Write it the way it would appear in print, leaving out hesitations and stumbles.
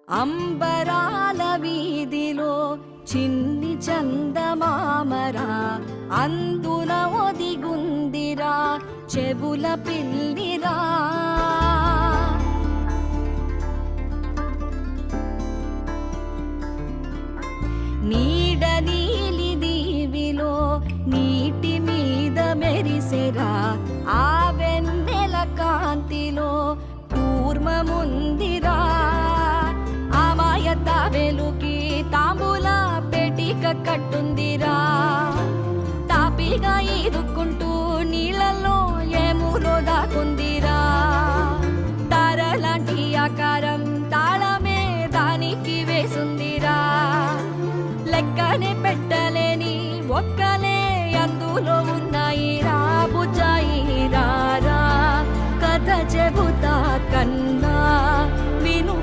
అంబరాల వీధిలో చిన్ని చందమామరా, అందున ఒదిగుందిరా చెవుల పిల్లిరా. నీడ నీలి దీవిలో నీటి మీద మెరిసెరా, ఆ వెన్నెల కాంతిలో కూర్మముందిరా. అమాయత వెలుకి తాంబూల పెటిక కట్టుందిరా, తాపిగా ఈదుకుంటూ నీళ్ళల్లో ఏములో దాకుందిరా. తారలాంటి ఆకారం తాళమే దానికి వేసుందిరా, లెక్కనే